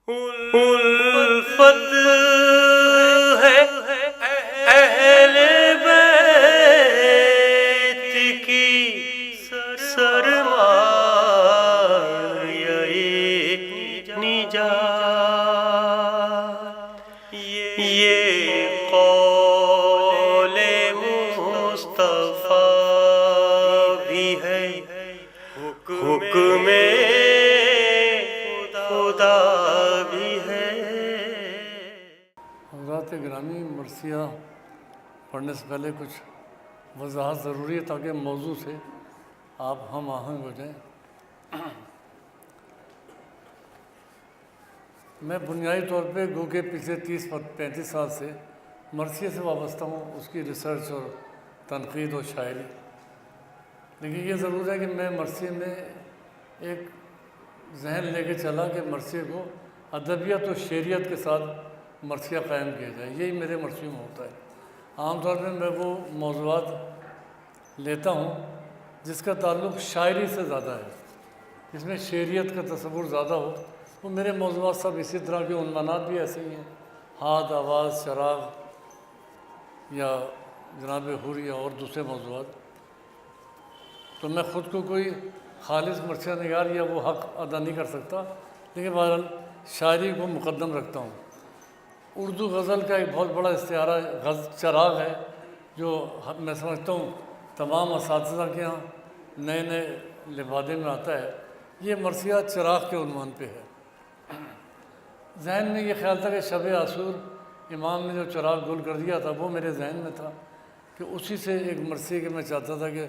الفت ہے اہل بیت کی سرمایہ نجات، یہ قول مصطفیٰ بھی ہے، حکم خدا بھی ہے۔ حضرات گرامی، مرثیہ پڑھنے سے پہلے کچھ وضاحت ضروری ہے تاکہ موضوع سے آپ ہم آہنگ ہو جائیں۔ میں بنیادی طور پہ گو کہ پچھلے 30-35 سال سے مرثیہ سے وابستہ ہوں، اس کی ریسرچ اور تنقید و شاعری، لیکن یہ ضرور ہے کہ میں مرثیہ میں ایک ذہن لے کے چلا کہ مرثیہ کو ادبیت و شعریت کے ساتھ مرثیہ قائم کیا جائے، یہی میرے مرثیوں میں ہوتا ہے۔ عام طور پہ میں وہ موضوعات لیتا ہوں جس کا تعلق شاعری سے زیادہ ہے، جس میں شعریت کا تصور زیادہ ہو، وہ میرے موضوعات سب اسی طرح کے عنوانات بھی ایسے ہی ہیں، ہاتھ، آواز، چراغ یا جناب حور یا اور دوسرے موضوعات۔ تو میں خود کو کوئی خالص مرثیہ نگار یا وہ حق ادا نہیں کر سکتا، لیکن بہرحال شاعری کو مقدم رکھتا ہوں۔ اردو غزل کا ایک بہت بڑا استعارہ چراغ ہے، جو میں سمجھتا ہوں تمام اساتذہ کے یہاں نئے نئے لبادے میں آتا ہے۔ یہ مرثیہ چراغ کے عنوان پہ ہے۔ ذہن میں یہ خیال تھا کہ شب عاشور امام نے جو چراغ گل کر دیا تھا وہ میرے ذہن میں تھا کہ اسی سے ایک مرثیہ کہ میں چاہتا تھا کہ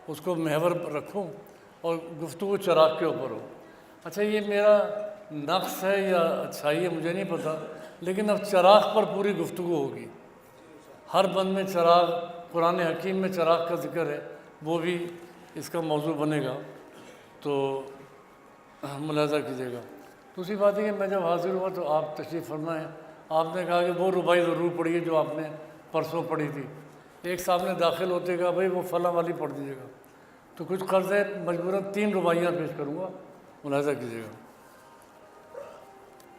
اس کو محور رکھوں اور گفتگو چراغ کے اوپر ہو۔ اچھا، یہ میرا نقص ہے یا اچھائی ہے مجھے نہیں پتہ، لیکن اب چراغ پر پوری گفتگو ہوگی۔ ہر بند میں چراغ، قرآن حکیم میں چراغ کا ذکر ہے، وہ بھی اس کا موضوع بنے گا، تو ملاحظہ کیجیے گا۔ دوسری بات ہے کہ میں جب حاضر ہوا تو آپ تشریف فرما ہیں، آپ نے کہا کہ وہ رباعی ضرور پڑھیے جو آپ نے پرسوں پڑھی تھی۔ ایک صاحب نے داخل ہوتے کہا بھائی وہ فلاں والی پڑھ دیجیے گا، تو کچھ قرض ہے، مجبوراً 3 رباعیاں پیش کروں گا، ملاحظہ کیجیے گا۔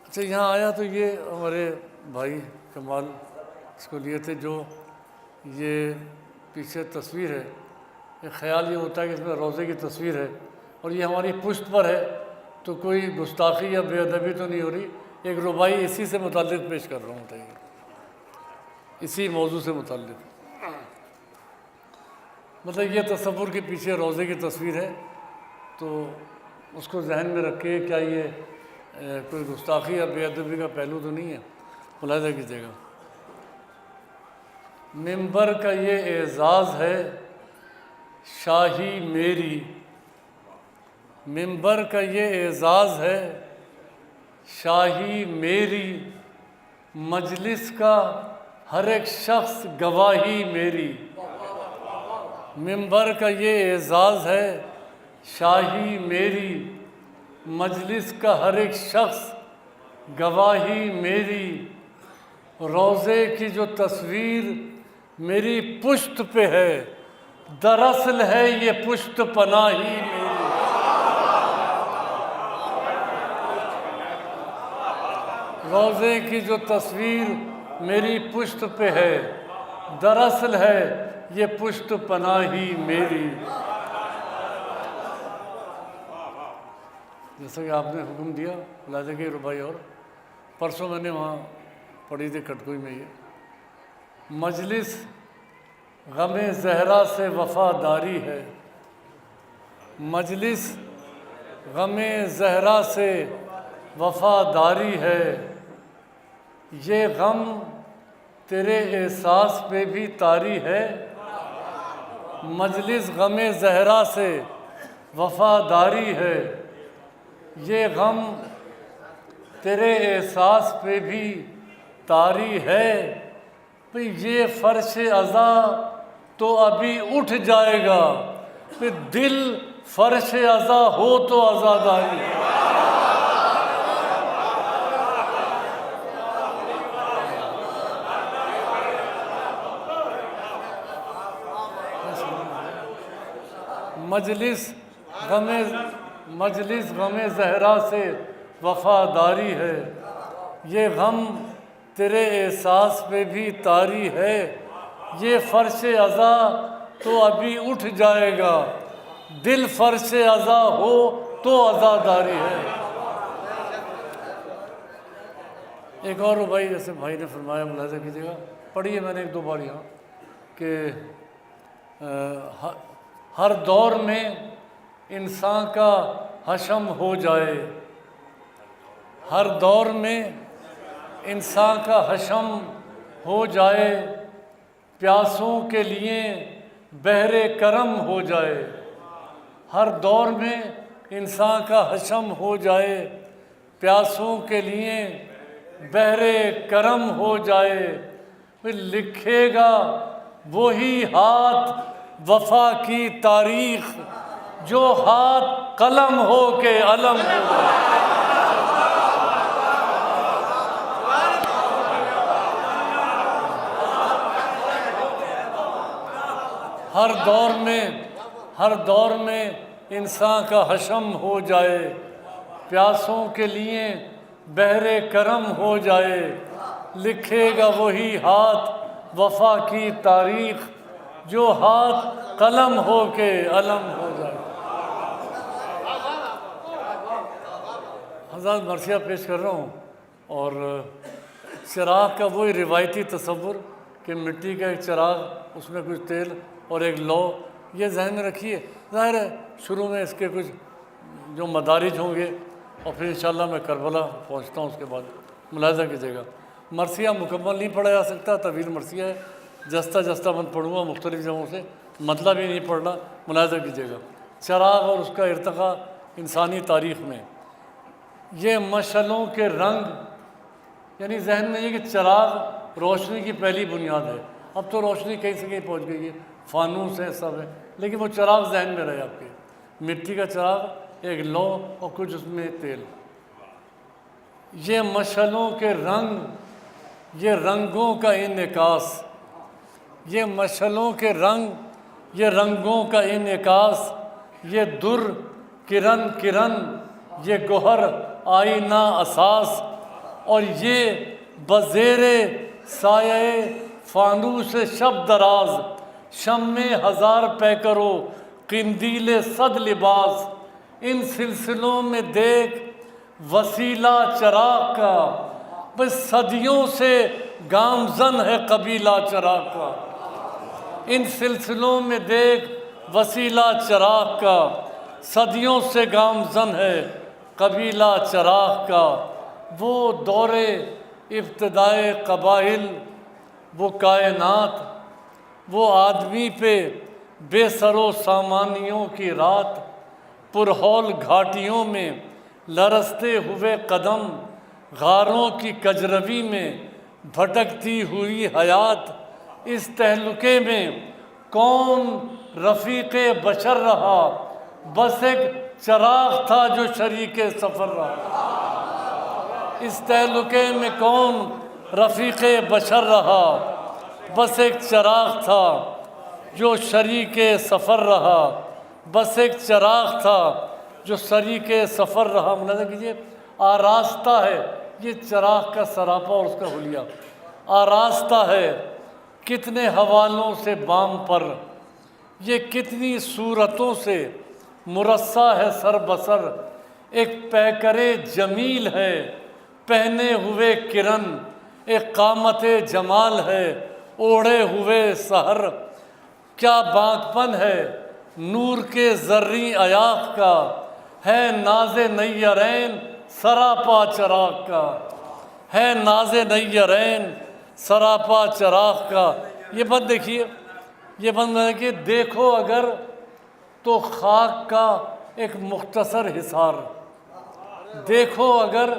اچھا، یہاں آیا تو یہ ہمارے بھائی کمال اس کو لیے تھے، جو یہ پیچھے تصویر ہے، ایک خیال یہ ہوتا ہے کہ اس میں روضے کی تصویر ہے اور یہ ہماری پشت پر ہے، تو کوئی گستاخی یا بے ادبی تو نہیں ہو رہی، ایک رباعی اسی سے متعلق پیش کر رہا ہوں، بتائیے، اسی موضوع سے متعلق۔ مطلب یہ تصور کے پیچھے روضے کی تصویر ہے، تو اس کو ذہن میں رکھے، کیا یہ کوئی گستاخی یا بے ادبی کا پہلو تو نہیں ہے، ملاحظہ کیجیے گا۔ منبر کا یہ اعزاز ہے شاہی میری، منبر کا یہ اعزاز ہے شاہی میری، مجلس کا ہر ایک شخص گواہی میری۔ منبر کا یہ اعزاز ہے شاہی میری، مجلس کا ہر ایک شخص گواہی میری، روضے کی جو تصویر میری پشت پہ ہے، دراصل ہے یہ پشت پناہی میری۔ روضے کی جو تصویر میری پشت پہ ہے، دراصل ہے یہ پشت پناہی میری۔ جیسا کہ آپ نے حکم دیا، ملاحظہ کی رباعی، اور پرسوں میں نے وہاں پڑھی تھی کٹکوئی میں یہ، مجلس غم زہرا سے وفاداری ہے، مجلس غم زہرا سے وفاداری ہے، یہ غم تیرے احساس پہ بھی طاری ہے، مجلس غم زہرا سے وفاداری ہے، یہ غم تیرے احساس پہ بھی طاری ہے، پھر یہ فرش عزا تو ابھی اٹھ جائے گا، پھر دل فرش عزا ہو تو عزاداری ہے۔ مجلس غم زہرا سے وفاداری ہے، یہ غم تیرے احساس پہ بھی طاری ہے، یہ فرش عزا تو ابھی اٹھ جائے گا، دل فرش عزا ہو تو عزاداری ہے۔ ایک اور بھائی، جیسے بھائی نے فرمایا، ملاحظہ کیجیے گا، پڑھی ہے میں نے ایک دو بار یہاں کہ ہر دور میں انسان کا حشم ہو جائے، ہر دور میں انسان کا حشم ہو جائے، پیاسوں کے لیے بحر کرم ہو جائے، ہر دور میں انسان کا حشم ہو جائے، پیاسوں کے لیے بحر کرم ہو جائے، پھر لکھے گا وہی ہاتھ وفا کی تاریخ، جو ہاتھ قلم ہو کے علم ہو جائے۔ ہر دور میں انسان کا حشم ہو جائے، پیاسوں کے لیے بحر کرم ہو جائے، لکھے گا وہی ہاتھ وفا کی تاریخ، جو ہاتھ قلم ہو کے علم ہو جائے۔ حضرات مرثیہ پیش کر رہا ہوں، اور چراغ کا وہی روایتی تصور کہ مٹی کا ایک چراغ، اس میں کچھ تیل اور ایک لو، یہ ذہن میں رکھیے۔ ظاہر ہے شروع میں اس کے کچھ جو مدارج ہوں گے، اور پھر انشاءاللہ میں کربلا پہنچتا ہوں، اس کے بعد ملاحظہ کیجیے گا۔ مرثیہ مکمل نہیں پڑھا جا سکتا، طویل مرثیہ ہے، جستہ من پڑھوں گا مختلف جگہوں سے، مطلب ہی نہیں پڑھنا، ملاحظہ کیجیے گا۔ چراغ اور اس کا ارتقاء انسانی تاریخ میں، یہ مشعلوں کے رنگ، یعنی ذہن میں یہ کہ چراغ روشنی کی پہلی بنیاد ہے۔ اب تو روشنی کہیں سے کہیں پہنچ گئی ہے، فانوس ہے، سب ہے، لیکن وہ چراغ ذہن میں رہے آپ کے، مٹی کا چراغ، ایک لو اور کچھ اس میں تیل۔ یہ مشعلوں کے رنگ، یہ رنگوں کا انعکاس، یہ مشعلوں کے رنگ، یہ رنگوں کا انعکاس، یہ در کرن کرن، یہ گوہر آئینہ اساس، اور یہ بزیر سایہ فانوس شب دراز، شمع ہزار پیکرو قندیل صد لباس، ان سلسلوں میں دیکھ وسیلہ چراغ کا، بس صدیوں سے گامزن ہے قبیلہ چراغ کا۔ ان سلسلوں میں دیکھ وسیلہ چراغ کا، صدیوں سے گامزن ہے قبیلہ چراغ کا۔ وہ دور ابتدائے قبائل، وہ کائنات، وہ آدمی پہ بے سر و سامانیوں کی رات، پرہول گھاٹیوں میں لرزتے ہوئے قدم، غاروں کی کجروی میں بھٹکتی ہوئی حیات، اس تہلکے میں کون رفیق بشر رہا، بس ایک چراغ تھا جو شریک سفر رہا۔ اس تہلکے میں کون رفیق بشر رہا، بس ایک چراغ تھا جو شریک سفر رہا، بس ایک چراغ تھا جو شریک سفر رہا۔ ملاحظہ کیجیے، آراستہ ہے یہ چراغ کا سراپا اور اس کا حلیہ، آراستہ ہے کتنے حوالوں سے بام پر، یہ کتنی صورتوں سے مرصع ہے سر بسر، ایک پیکر جمیل ہے پہنے ہوئے کرن، ایک قامت جمال ہے اوڑھے ہوئے سحر، کیا بانکپن ہے نور کے زریں ایاغ کا، ہے ناز نیرین سراپا چراغ کا، ہے ناز نیرین سراپا چراغ کا۔ یہ بات دیکھیے، یہ بات ہے کہ دیکھو اگر تو خاک کا ایک مختصر حصار، دیکھو اگر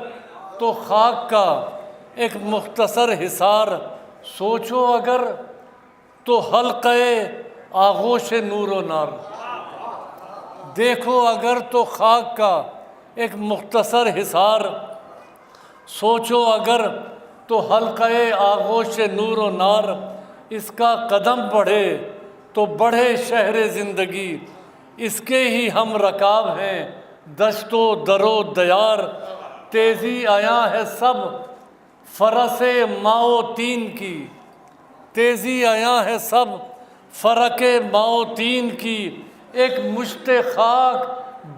تو خاک کا ایک مختصر حصار، سوچو اگر تو حلقہ آغوش نور و نار۔ دیکھو اگر تو خاک کا ایک مختصر حصار، سوچو اگر تو حلقہ آغوش نور و نار، اس کا قدم بڑھے تو بڑھے شہر زندگی، اس کے ہی ہم رکاب ہیں دشت و در و دیار، تیزی آیا ہے سب فرس ماؤ تین کی، تیزی آیا ہے سب فرق ماؤ تین کی، ایک مشت خاک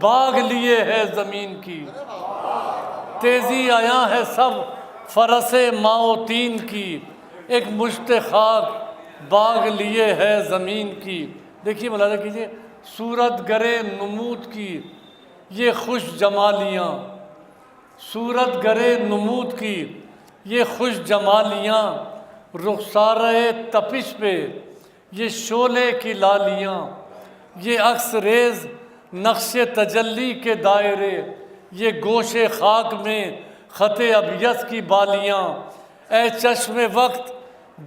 باغ لیے ہے زمین کی، تیزی آیا ہے سب فرس ماؤ تین کی، ایک مشت خاک باغ لیے ہے زمین کی۔ دیکھیے ملاحظہ کیجیے، صورت گرے نمود کی یہ خوش جمالیاں، صورت گرے نمود کی یہ خوش جمالیاں، رخسارِ تپش پہ یہ شعلے کی لالیاں، یہ عکس ریز نقش تجلی کے دائرے، یہ گوشِ خاک میں خط ابیض کی بالیاں، اے چشم وقت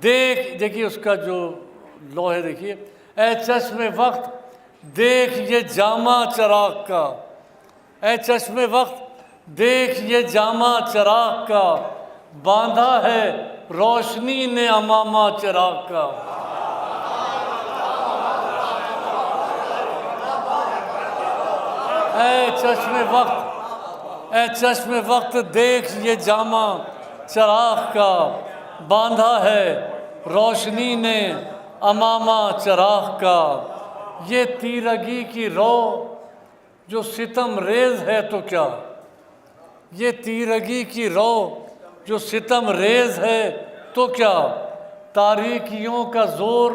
دیکھیے اس کا جو لو ہے، دیکھیے اے چشم وقت دیکھ یہ جامع چراغ کا، اے چشم وقت دیکھ یہ جامع چراغ کا، باندھا ہے روشنی نے امامہ چراغ کا۔ اے چشم وقت دیکھ یہ جامع چراغ کا، باندھا ہے روشنی نے امامہ چراغ کا، یہ تیرگی کی رو جو ستم ریز ہے تو کیا، یہ تیرگی کی رو جو ستم ریز ہے تو کیا، تاریکیوں کا زور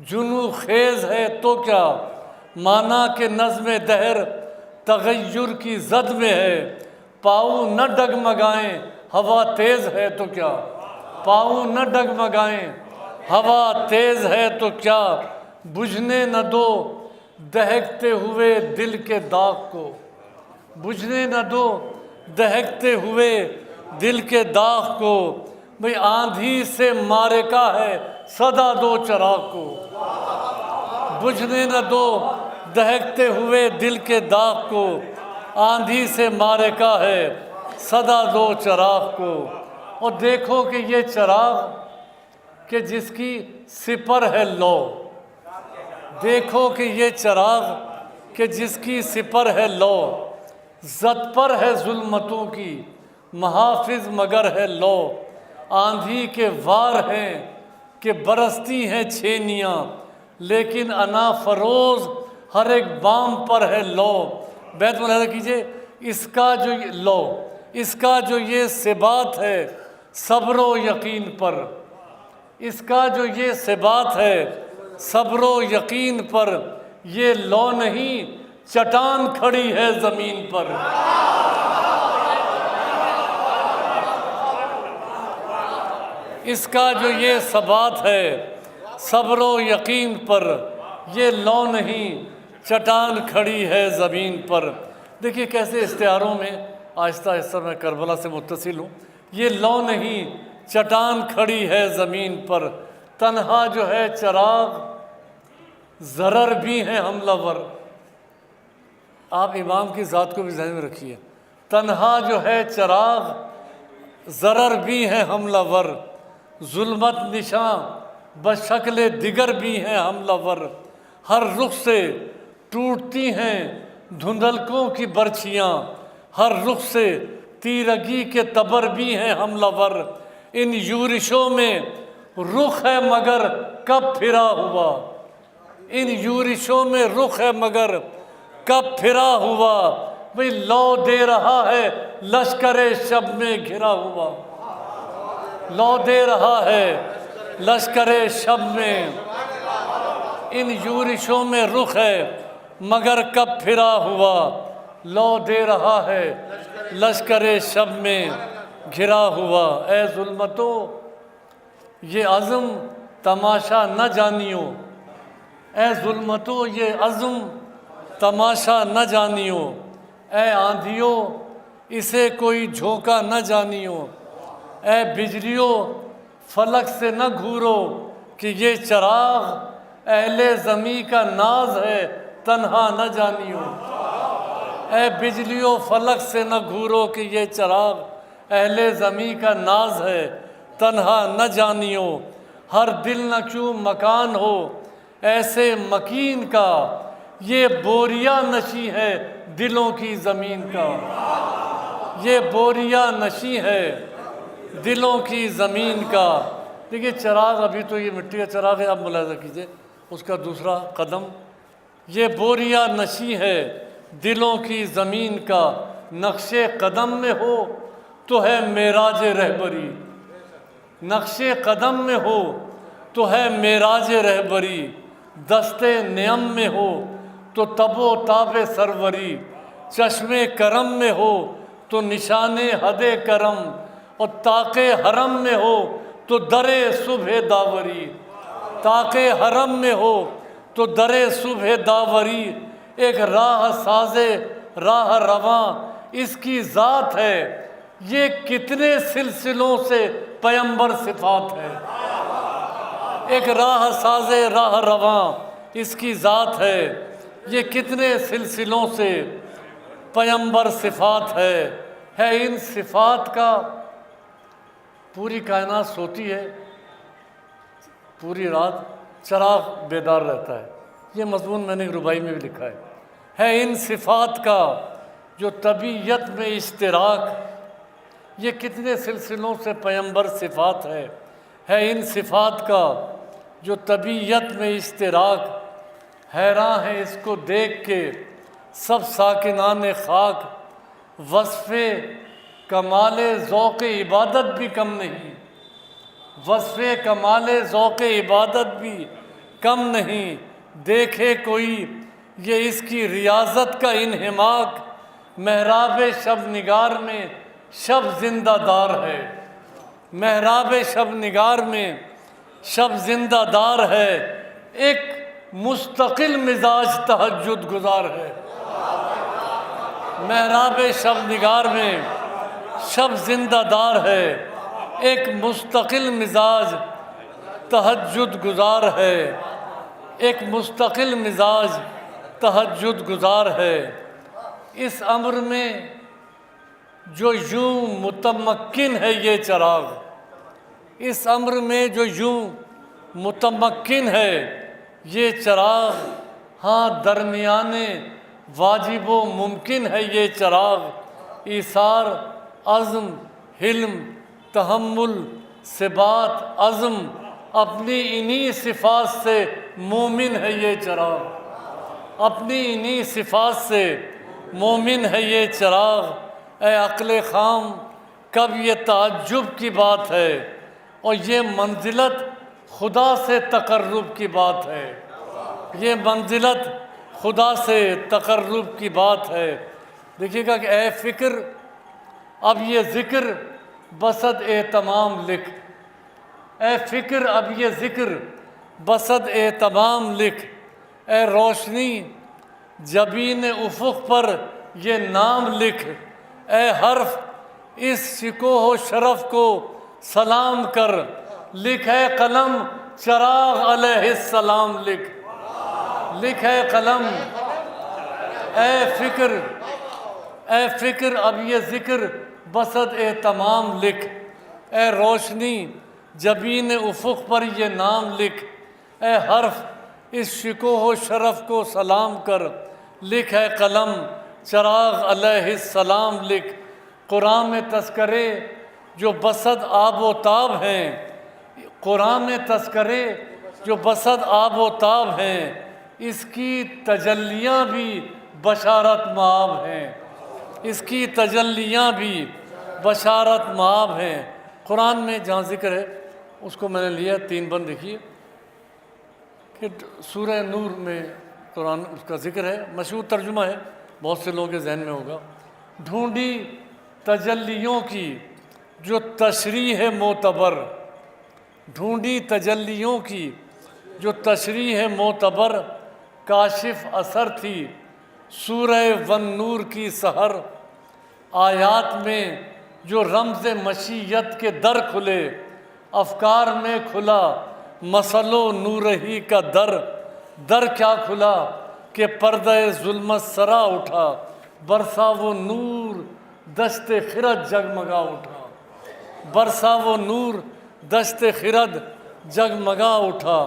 جنو خیز ہے تو کیا، مانا کہ نظم دہر تغیر کی زد میں ہے، پاؤں نہ ڈگمگائیں ہوا تیز ہے تو کیا، پاؤں نہ ڈگمگائیں ہوا تیز ہے تو کیا، بجھنے نہ دو دہکتے ہوئے دل کے داغ کو، بجھنے نہ دو دہکتے ہوئے دل کے داغ کو، بھئی آندھی سے معرکہ ہے صدا دو چراغ کو، بجھنے نہ دو دہکتے ہوئے دل کے داغ کو، آندھی سے معرکہ ہے صدا دو چراغ کو۔ اور دیکھو کہ یہ چراغ کہ جس کی سپر ہے لو، دیکھو کہ یہ چراغ کہ جس کی سپر ہے لو، زد پر ہے ظلمتوں کی محافظ مگر ہے لو، آندھی کے وار ہیں کہ برستی ہیں چھینیاں، لیکن انا فروز ہر ایک بام پر ہے لو۔ بیت ملاحظہ کیجئے، اس کا جو لو، اس کا جو یہ ثبات ہے صبر و یقین پر، اس کا جو یہ ثبات ہے صبر و یقین پر، یہ لو نہیں چٹان کھڑی ہے زمین پر۔ اس کا جو یہ ثبات ہے صبر و یقین پر، یہ لو نہیں چٹان کھڑی ہے زمین پر۔ دیکھیے کیسے استعاروں میں آہستہ آہستہ میں کربلا سے متصل ہوں۔ یہ لو نہیں چٹان کھڑی ہے زمین پر، تنہا جو ہے چراغ ضرر بھی ہے حملہ ور۔ آپ امام کی ذات کو بھی ذہن میں رکھیے، تنہا جو ہے چراغ ضرر بھی ہے حملہ ور، ظلمت نشاں بشکل دیگر بھی ہیں حملہ ور، ہر رخ سے ٹوٹتی ہیں دھندلکوں کی برچھیاں، ہر رخ سے تیرگی کے تبر بھی ہیں حملہ ور، ان یورشوں میں رخ ہے مگر کب پھرا ہوا، ان یورشوں میں رخ ہے مگر کب پھرا ہوا، بھئی لو دے رہا ہے لشکر شب میں گھرا ہوا، لو دے رہا ہے لشکر شب میں، ان یورشوں میں رخ ہے مگر کب پھرا ہوا، لو دے رہا ہے لشکر شب میں گھرا ہوا۔ اے ظلمتو یہ عزم تماشا نہ جانیو، اے ظلمتو یہ عزم تماشا نہ جانیو، اے آندھیو اسے کوئی جھونکا نہ جانیو، اے بجلیو فلک سے نہ گھورو کہ یہ چراغ اہل زمیں کا ناز ہے تنہا نہ جانیو، اے بجلیو فلک سے نہ گھورو کہ یہ چراغ اہل زمیں کا ناز ہے تنہا نہ جانیو، ہر دل نہ کیوں مکان ہو ایسے مکین کا، یہ بوریا نشی ہے دلوں کی زمین کا، یہ بوریا نشیں ہے دلوں کی زمین کا. دیکھیے چراغ ابھی تو یہ مٹی کا چراغ ہے, اب ملاحظہ کیجئے اس کا دوسرا قدم. یہ بوریا نشیں ہے دلوں کی زمین کا, نقش قدم میں ہو تو ہے معراج رہبری. نقش قدم میں ہو تو ہے معراج رہبری, دست نعم میں ہو تو تب و تاب سروری, چشم کرم میں ہو تو نشان حد کرم, اور طاق حرم میں ہو تو در صبح داوری. طاق حرم میں ہو تو در صبح داوری, ایک راہ ساز راہ رواں اس کی ذات ہے, یہ کتنے سلسلوں سے پیمبر صفات ہے. ایک راہ ساز راہ رواں اس کی ذات ہے, یہ کتنے سلسلوں سے پیمبر صفات ہے. ان صفات کا پوری کائنات سوتی ہے, پوری رات چراغ بیدار رہتا ہے. یہ مضمون میں نے ربائی میں بھی لکھا ہے ان صفات کا جو طبیعت میں اشتراک, یہ کتنے سلسلوں سے پیمبر صفات ہے. ان صفات کا جو طبیعت میں اشتراک, حیران ہے اس کو دیکھ کے سب ساکنان خاک. وصف کمال ذوق عبادت بھی کم نہیں, وصف کمال ذوق عبادت بھی کم نہیں. دیکھے کوئی یہ اس کی ریاضت کا انہماک, محراب شب نگار میں شب زندہ دار ہے. محراب شب نگار میں شب زندہ دار ہے, ایک مستقل مزاج تہجد گزار ہے. محراب شب نگار میں شب زندہ دار ہے, ایک مستقل مزاج تہجد گزار ہے. ایک مستقل مزاج تہجد گزار ہے. اس امر میں جو یوں متمکن ہے یہ چراغ, اس امر میں جو یوں متمکن ہے یہ چراغ, ہاں درمیان واجب و ممکن ہے یہ چراغ. ایثار عزم حلم تحمل ثبات عزم اپنی انہی صفات سے مومن ہے یہ چراغ. اپنی انہی صفات سے مومن ہے یہ چراغ. اے عقل خام کب یہ تعجب کی بات ہے, اور یہ منزلت خدا سے تقرب کی بات ہے. یہ منزلت خدا سے تقرب کی بات ہے. دیکھیے گا کہ اے فکر اب یہ ذکر بسد اہتمام لکھ. اے فکر اب یہ ذکر بسد اہتمام لکھ. اے روشنی جبین افق پر یہ نام لکھ. اے حرف اس شکوہ و شرف کو سلام کر. لکھ ہے قلم چراغ علیہ السلام لکھ. لکھ ہے قلم اے فکر اب یہ ذکر بسد اہتمام لکھ. اے روشنی جبین افق پر یہ نام لکھ. اے حرف اس شکوہ و شرف کو سلام کر. لکھ ہے قلم چراغ علیہ السلام لکھ. قرآن میں تذکرے جو بسد آب و تاب ہیں, قرآن میں تذکرے جو بسد آب و تاب ہیں, اس کی تجلیاں بھی بشارت مآب ہیں. اس کی تجلیاں بھی بشارت مآب ہیں. قرآن میں جہاں ذکر ہے اس کو میں نے لیا 3 بند. دیکھیے کہ سورہ نور میں قرآن اس کا ذکر ہے, مشہور ترجمہ ہے, بہت سے لوگوں کے ذہن میں ہوگا. ڈھونڈی تجلیوں کی جو تشریح معتبر, ڈھونڈی تجلیوں کی جو تشریح معتبر, کاشف اثر تھی سورہ والنور کی سحر. آیات میں جو رمز مشیت کے در کھلے, افکار میں کھلا مسل و نور ہی کا در. در کیا کھلا کہ پردہ ظلمت سرا اٹھا, برسا وہ نور دشت خرد جگمگا اٹھا. برسا وہ نور دشت خرد جگمگا اٹھا.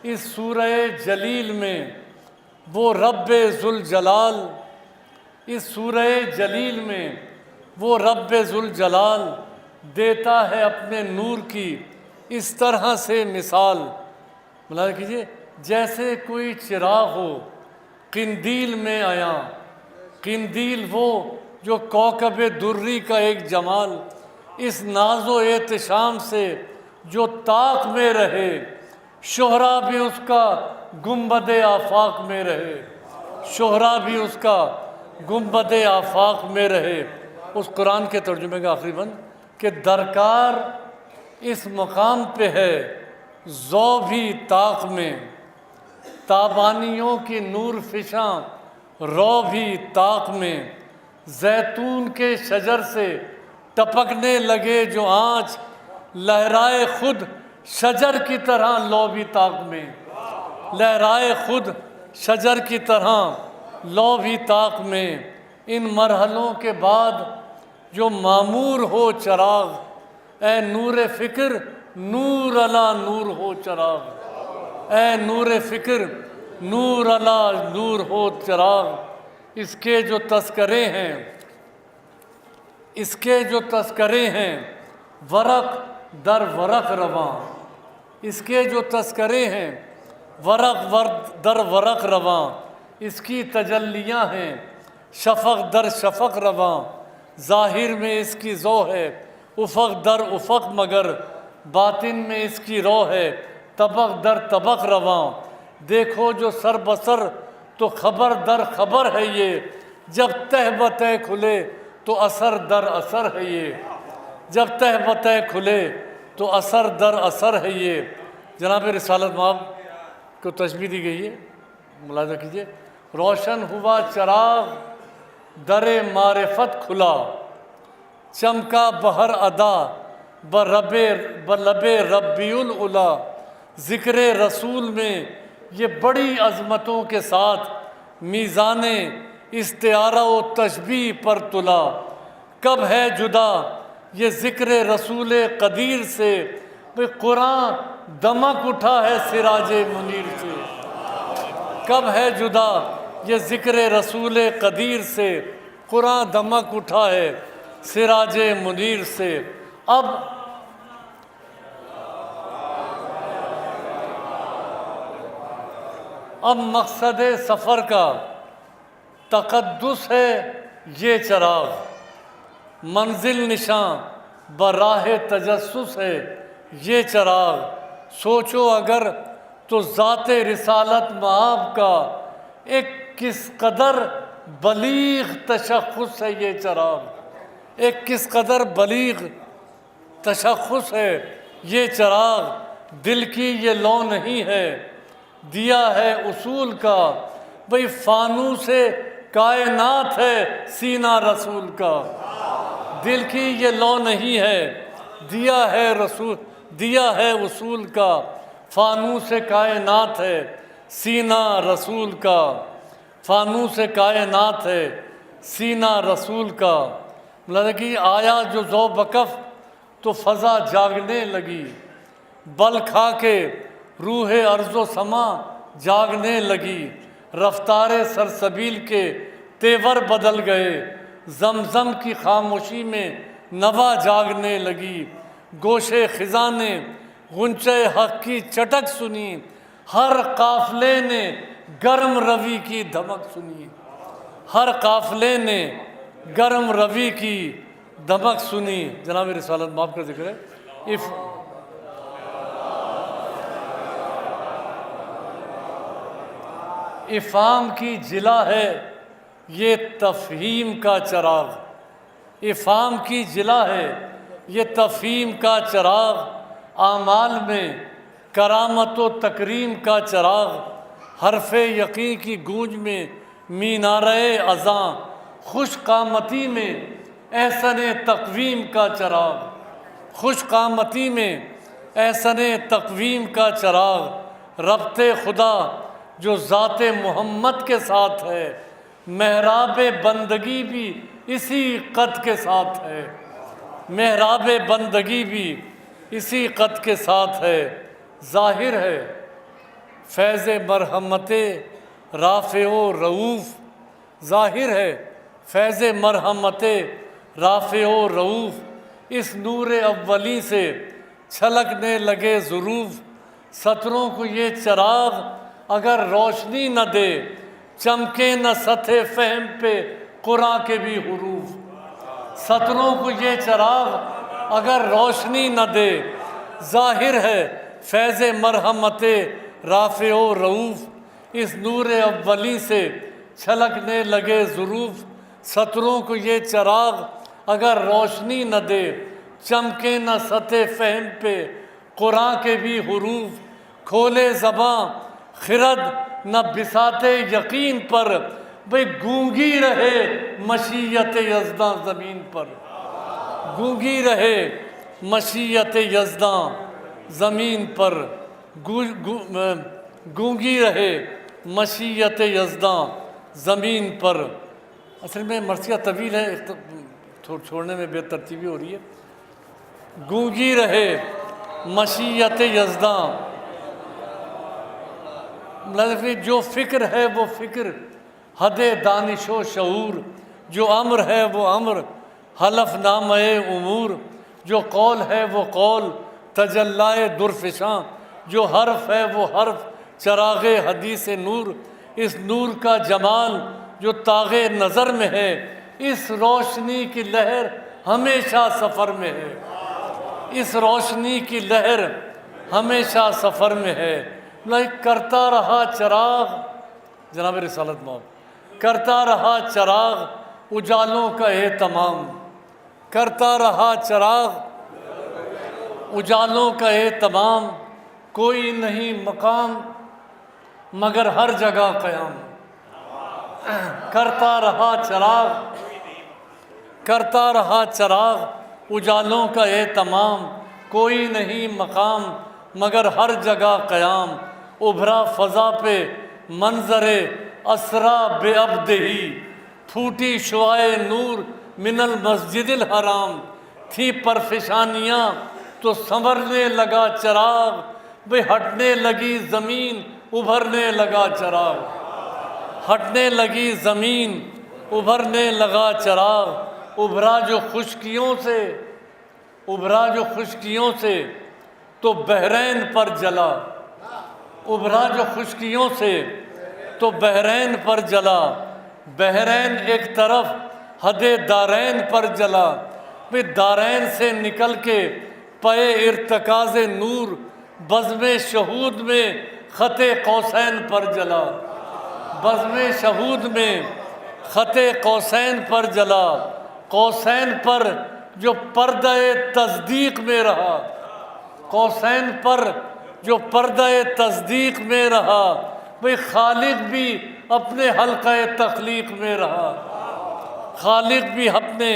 اس سورہ جلیل میں وہ رب ذوالجلال, اس سورہ جلیل میں وہ رب ذوالجلال دیتا ہے اپنے نور کی اس طرح سے مثال. ملاحظہ کیجیے، جیسے کوئی چراغ ہو قندیل میں آیا. قندیل وہ جو کوكب دری کا ایک جمال، اس ناز و احتشام سے جو طاق میں رہے، شہرا بھی اس کا گنبد آفاق میں رہے. شہرا بھی اس کا گنبد آفاق میں رہے. اس قرآن کے ترجمے کا آخری بند کہ درکار اس مقام پہ ہے ذو بھی طاق میں، تابانیوں کی نور فشاں رو بھی طاق میں. زیتون کے شجر سے ٹپکنے لگے جو آنچ، لہرائے خود شجر کی طرح لو بھی طاق میں. لہرائے خود شجر کی طرح لو بھی طاق میں. ان مرحلوں کے بعد جو معمور ہو چراغ، اے نور فکر نور علا نور ہو چراغ. اے نور فکر نور علا نور ہو چراغ. اس کے جو تذکرے ہیں، اس کے جو تذکرے ہیں ورق در ورق رواں. اس کے جو تذکرے ہیں ورق در ورق رواں. اس کی تجلیاں ہیں شفق در شفق رواں. ظاہر میں اس کی ذو ہے افق در افق، مگر باطن میں اس کی رو ہے طبق در طبق رواں. دیکھو جو سر بسر تو خبر در خبر ہے یہ، جب تہ بتہ کھلے تو اثر در اثر ہے یہ. جب تہ بتہ کھلے تو اثر در اثر ہے یہ. جناب رسالت مآب کو تشبیہ دی گئی ہے، ملاحظہ کیجیے. روشن ہوا چراغ در معرفت کھلا، چمکا بہر ادا برب ربی العلا. ذکر رسول میں یہ بڑی عظمتوں کے ساتھ میزان استعارہ و تشبیہ پر تلا. کب ہے جدا یہ ذکر رسول قدیر سے، قرآن دمک اٹھا ہے سراج منیر سے. کب ہے جدا یہ ذکر رسول قدیر سے، قرآن دمک اٹھا ہے سراج منیر سے. اب مقصد سفر کا تقدس ہے یہ چراغ، منزل نشاں براہ تجسس ہے یہ چراغ. سوچو اگر تو ذات رسالت مآب کا ایک کس قدر بلیغ تشخص ہے یہ چراغ. ایک کس قدر بلیغ تشخص ہے یہ چراغ. دل کی یہ لو نہیں ہے دیا ہے اصول کا، بھئی فانوس کائنات ہے سینہ رسول کا. دل کی یہ لو نہیں ہے دیا ہے اصول کا، فانوس کائنات ہے سینہ رسول کا. فانوس کائنات ہے سینہ رسول کا. مطلب کہ آیا جو ذو بکف تو فضا جاگنے لگی، بل کھا کے روح ارض و سما جاگنے لگی. رفتار سرسبیل کے تیور بدل گئے، زمزم کی خاموشی میں نوا جاگنے لگی. گوشے خزاں نے غنچہ حق کی چٹک سنی، ہر قافلے نے گرم روی کی دھمک سنی. ہر قافلے نے گرم روی کی دھمک سنی. جناب رسالت مآب کا ذکر ہے. افہام کی جلا ہے یہ تفہیم کا چراغ. افہام کی جلا ہے یہ تفہیم کا چراغ. اعمال میں کرامت و تکریم کا چراغ. حرف یقین کی گونج میں مینارہ اذاں، خوش قامتی میں احسن تقویم کا چراغ. خوش قامتی میں احسن تقویم کا چراغ. ربط خدا جو ذات محمد کے ساتھ ہے، محراب بندگی بھی اسی قد کے ساتھ ہے. محراب بندگی بھی اسی قد کے ساتھ ہے. ظاہر ہے فیض مرحمت رافع و رؤوف. ظاہر ہے فیض مرحمت رافع و رؤوف، اس نور اولی سے چھلکنے لگے ظروف، سطروں کو یہ چراغ اگر روشنی نہ دے، چمکے نہ سطح فہم پہ قرآن کے بھی حروف۔ سطروں کو یہ چراغ اگر روشنی نہ دے، ظاہر ہے فیض مرحمت رافع و رؤوف، اس نور اولی سے چھلکنے لگے ظروف، سطروں کو یہ چراغ اگر روشنی نہ دے، چمکے نہ سطح فہم پہ قرآن کے بھی حروف، کھولے زباں خرد نہ بساط یقین پر، بھئی گونگی رہے مشیت یزداں زمین پر، گونگی رہے مشیت یزداں زمین پر، گونگی رہے مشیت یزداں زمین پر۔ اصل میں مرثیہ طویل ہے، چھوڑنے میں بے ترتیبی ہو رہی ہے۔ گونگی رہے مشیت یزداں، جو فکر ہے وہ فکر حد دانش و شعور، جو امر ہے وہ امر حلف نامہ امور، جو قول ہے وہ قول تجلائے درفشاں، جو حرف ہے وہ حرف چراغ حدیث نور، اس نور کا جمال جو طاغ نظر میں ہے، اس روشنی کی لہر ہمیشہ سفر میں ہے، اس روشنی کی لہر ہمیشہ سفر میں ہے۔ کرتا رہا چراغ، جناب رسالت موت، کرتا رہا چراغ اجالوں کا اہتمام، کرتا رہا چراغ اجالوں کا اہتمام، کوئی نہیں مقام مگر ہر جگہ قیام، کرتا رہا چراغ، کرتا رہا چراغ اجالوں کا اہتمام، کوئی نہیں مقام مگر ہر جگہ قیام، ابھرا فضا پہ منظر اسرا بے عبدہی، پھوٹی شعاع نور من المسجد الحرام، تھی پرفشانیاں تو سنورنے لگا چراغ، بے ہٹنے لگی زمین ابھرنے لگا چراغ، ہٹنے لگی زمین ابھرنے لگا چراغ، ابھرا جو خشکیوں سے، ابھرا جو خشکیوں سے تو بحرین پر جلا، ابھرا جو خشکیوں سے تو بحرین پر جلا، بحرین ایک طرف حد دارین پر جلا، پھر دارین سے نکل کے پے ارتکاز نور، بزم شہود میں خط قوسین پر جلا، بزم شہود میں خط قوسین پر جلا، قوسین پر جو پردہ تصدیق میں رہا، قوسین پر جو پردہ تصدیق میں رہا، بھئی خالق بھی اپنے حلقہ تخلیق میں رہا، خالق بھی اپنے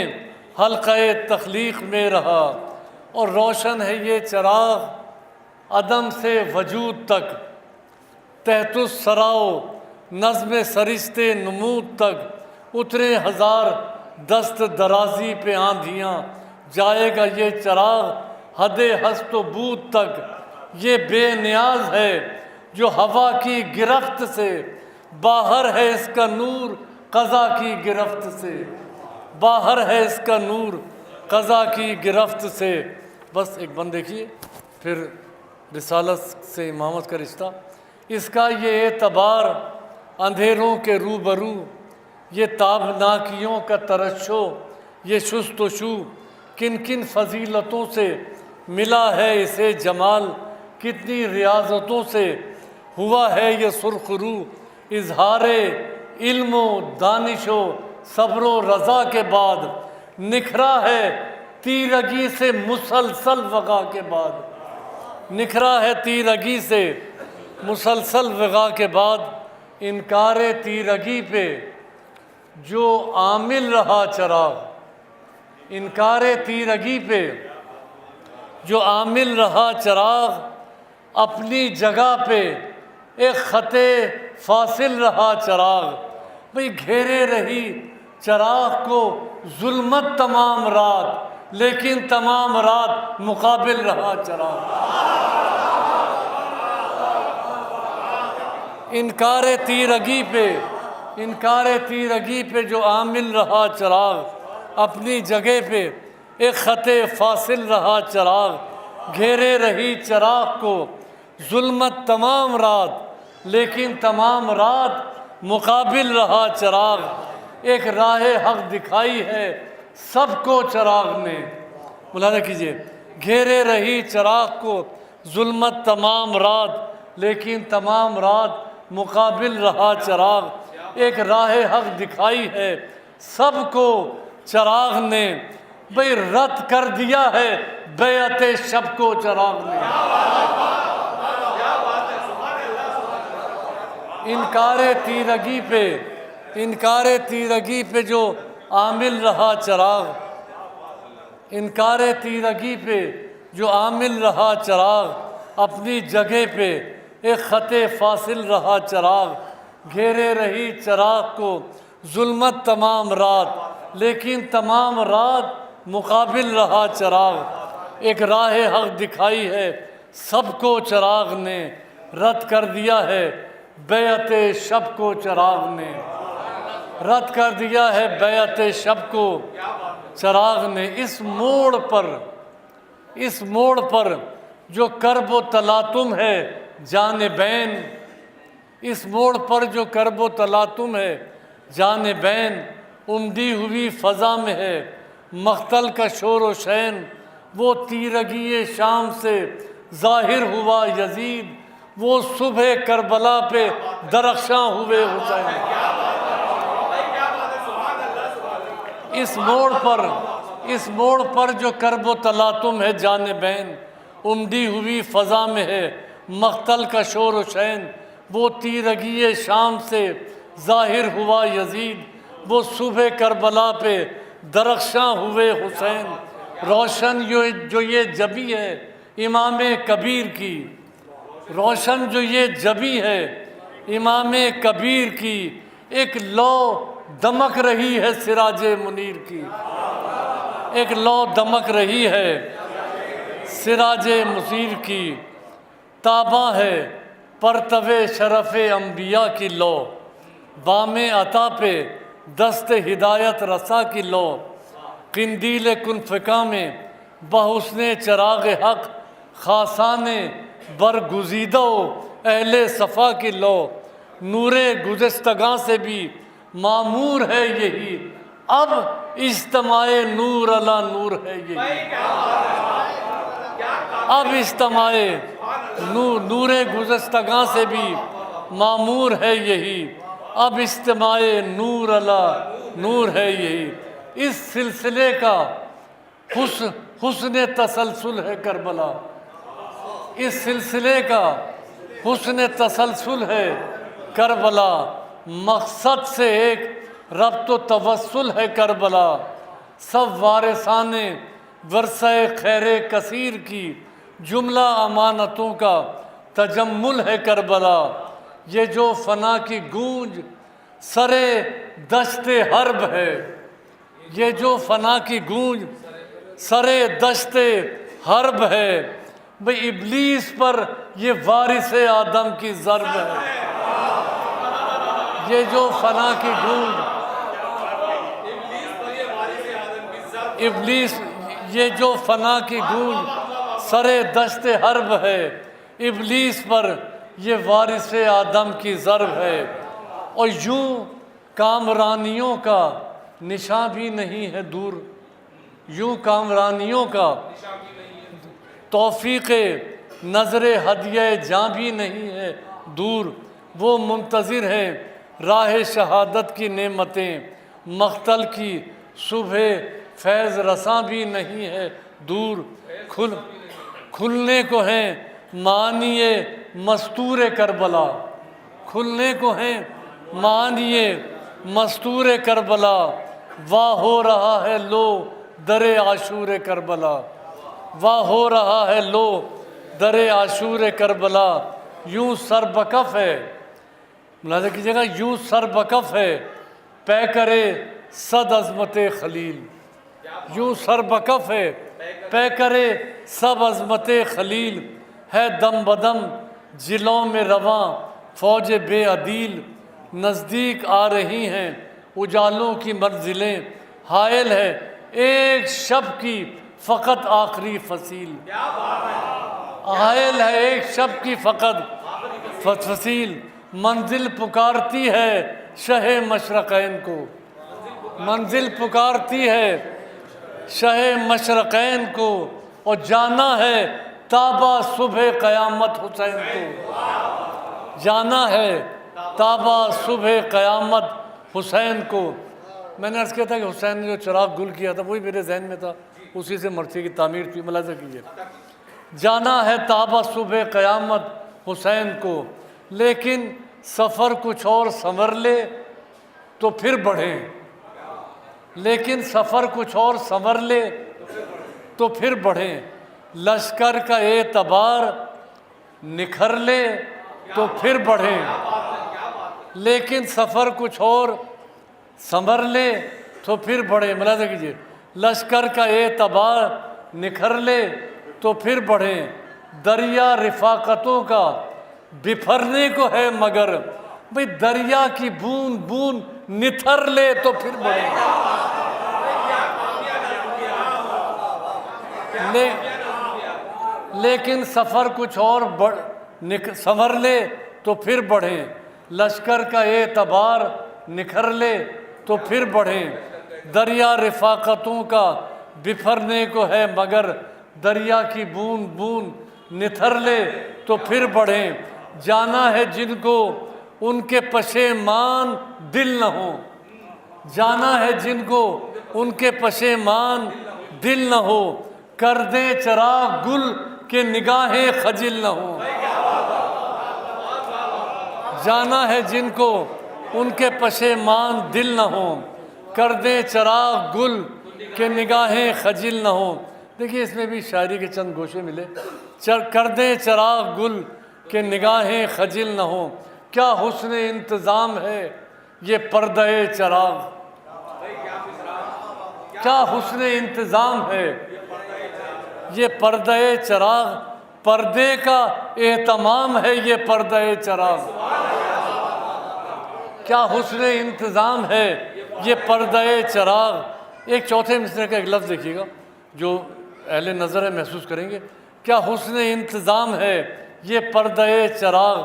حلقہ تخلیق میں رہا، اور روشن ہے یہ چراغ عدم سے وجود تک، تحت الثراء نظم سرشتے نمود تک، اترے ہزار دست درازی پہ آندھیاں، جائے گا یہ چراغ حد ہست و بود تک، یہ بے نیاز ہے جو ہوا کی گرفت سے، باہر ہے اس کا نور قضا کی گرفت سے، باہر ہے اس کا نور قضا کی گرفت سے۔ بس ایک بند دیکھیے، پھر رسالت سے امامت کا رشتہ، اس کا یہ اعتبار اندھیروں کے روبرو، یہ تابناکیوں کا ترشو، یہ شست و شو، کن کن فضیلتوں سے ملا ہے اسے جمال، کتنی ریاضتوں سے ہوا ہے یہ سرخ رو، اظہار علم و دانش و صبر و رضا کے بعد، نکھرا ہے تیرگی سے مسلسل وغا کے بعد، نکھرا ہے تیرگی سے مسلسل وغا کے بعد، انکار تیرگی پہ جو عامل رہا چراغ، انکار تیرگی پہ جو عامل رہا چراغ، اپنی جگہ پہ ایک خط فاصل رہا چراغ، بھئی گھیرے رہی چراغ کو ظلمت تمام رات، لیکن تمام رات مقابل رہا چراغ، انکار تیرگی پہ، انکار تیرگی پہ جو عامل رہا چراغ، اپنی جگہ پہ ایک خط فاصل رہا چراغ، گھیرے رہی چراغ کو ظلمت تمام رات، لیکن تمام رات مقابل رہا چراغ، ایک راہ حق دکھائی ہے سب کو چراغ نے۔ ملاحظہ کیجئے، گھیرے رہی چراغ کو ظلمت تمام رات، لیکن تمام رات مقابل رہا چراغ، ایک راہ حق دکھائی ہے سب کو چراغ نے، بھئی رد کر دیا ہے بیعت شب کو چراغ نے۔ انکار تیرگی پہ جو عامل رہا چراغ، انکار تیرگی پہ جو عامل رہا چراغ، اپنی جگہ پہ ایک خط فاصل رہا چراغ، گھیرے رہی چراغ کو ظلمت تمام رات، لیکن تمام رات مقابل رہا چراغ، ایک راہ حق دکھائی ہے سب کو چراغ نے، رد کر دیا ہے بیعت شب کو چراغ نے، رد کر دیا ہے بیعت شب کو چراغ نے۔ اس موڑ پر جو کرب و تلاطم ہے جانبین، اس موڑ پر جو کرب و تلاطم ہے جانبین، امدی ہوئی فضا میں ہے مقتل کا شور و شین، وہ تیرگی شام سے ظاہر ہوا یزید، وہ صبح کربلا پہ درخشاں ہوئے حسین۔ اس موڑ پر جو کرب و تلاطم ہے جانبین، امدی ہوئی فضا میں ہے مقتل کا شور و شین، وہ تیرگی شام سے ظاہر ہوا یزید، وہ صبح کربلا پہ درخشاں ہوئے حسین۔ روشن جو یہ جبی ہے امام کبیر کی، روشن جو یہ جبی ہے امام کبیر کی، ایک لو دمک رہی ہے سراج منیر کی، ایک لو دمک رہی ہے سراج منیر کی، تاباں ہے پرتو شرف انبیاء کی لو، بام عطا پہ دست ہدایت رسا کی لو، قندیل کن فکا میں بحسن چراغ حق خاصان برگزیدہ اہل صفا کی لو، نور گزشتگاں سے بھی معمور ہے یہی، اب اجتماع نور علی نور ہے یہی، اب اجتماع نور گزشتگاں سے بھی معمور ہے یہی، اب اجتماع نور علی نور ہے یہی۔ اس سلسلے کا حسن تسلسل ہے کربلا، اس سلسلے کا حسن تسلسل ہے کربلا، مقصد سے ایک ربط و توسل ہے کربلا، سب وارثان ورثہ خیر کثیر کی جملہ امانتوں کا تجمل ہے کربلا، یہ جو فنا کی گونج سرے دشت حرب ہے، یہ جو فنا کی گونج سرے دشت حرب ہے، بھئی ابلیس پر یہ وارث آدم کی ضرب ہے، یہ جو فنا کی گونج ابلیس، یہ جو فنا کی گونج سرے دشت حرب ہے، ابلیس پر یہ وارث آدم کی ضرب ہے، اور یوں کامرانیوں کا نشاں بھی نہیں ہے دور، یوں کامرانیوں کا توفیق نظر ہدیہ جاں بھی نہیں ہے دور، وہ منتظر ہیں راہ شہادت کی نعمتیں، مقتل کی صبح فیض رساں بھی نہیں ہے دور، کھلنے کو ہیں معنی مستور کربلا، کھلنے کو ہیں معنی مستور کربلا، واہ ہو رہا ہے لو در عاشور کربلا، واہ ہو رہا ہے لو در عاشور کربلا، یوں سر بکف ہے، ملاحظہ کیجیے گا، یوں سر بکف ہے پے کرے صد عظمت خلیل، یوں سر بکف ہے پے کرے سب عظمت خلیل، ہے دم بدم جلوں میں رواں فوج بے عدیل، نزدیک آ رہی ہیں اجالوں کی منزلیں حائل ہے ایک شب کی فقط آخری فصیل، حائل ہے ایک شب کی فقط فصیل، منزل پکارتی ہے شہ مشرقین کو، منزل پکارتی ہے شہ مشرقین کو، اور جانا ہے تابہ صبح قیامت حسین کو، جانا ہے تابہ صبح قیامت حسین کو۔ میں نے عرض کیا تھا کہ حسین نے جو چراغ گل کیا تھا وہی میرے ذہن میں تھا، اسی سے مرثیے کی تعمیر تھی، ملاحظہ کیجیے۔ جانا ہے تابہ صبح قیامت حسین کو، لیکن سفر کچھ اور سنور لے تو پھر بڑھیں، لیکن سفر کچھ اور سنور لے تو پھر بڑھیں، لشکر کا اعتبار نکھر لے تو پھر بڑھیں، لیکن سفر کچھ اور سنور لے تو پھر بڑھیں۔ ملاحظہ کیجیے، لشکر کا اعتبار نکھر لے تو پھر بڑھیں، دریا رفاقتوں کا بفرنے کو ہے مگر، بھئی دریا کی بوند بوند نتھر لے تو پھر بڑھیں، لیکن سفر کچھ اور سنور لے تو پھر بڑھیں، لشکر کا اعتبار نکھر لے تو پھر بڑھیں، دریا رفاقتوں کا بفرنے کو ہے مگر، دریا کی بوند بوند نتھر لے تو پھر بڑھیں، جانا ہے جن کو ان کے پشیمان دل نہ ہو، جانا ہے جن کو ان کے پشیمان دل نہ ہو، کر دیں چراغ گل کہ نگاہیں خجل نہ ہوں، جانا ہے جن کو ان کے پشیمان دل نہ ہوں، کر دیں چراغ گل کہ نگاہیں خجل نہ ہوں۔ دیکھیے اس میں بھی شاعری کے چند گوشے ملے، کر دیں چراغ گل کہ نگاہیں خجل نہ ہوں، کیا حسن انتظام ہے یہ پردہ چراغ، کیا حسن انتظام ہے یہ پردہ چراغ، پردے کا اہتمام ہے یہ پردہ چراغ، کیا حسن انتظام ہے یہ پردہ چراغ۔ ایک چوتھے مصرعے کا ایک لفظ دیکھیے گا جو اہل نظر ہے محسوس کریں گے، کیا حسن انتظام ہے یہ پردہ چراغ،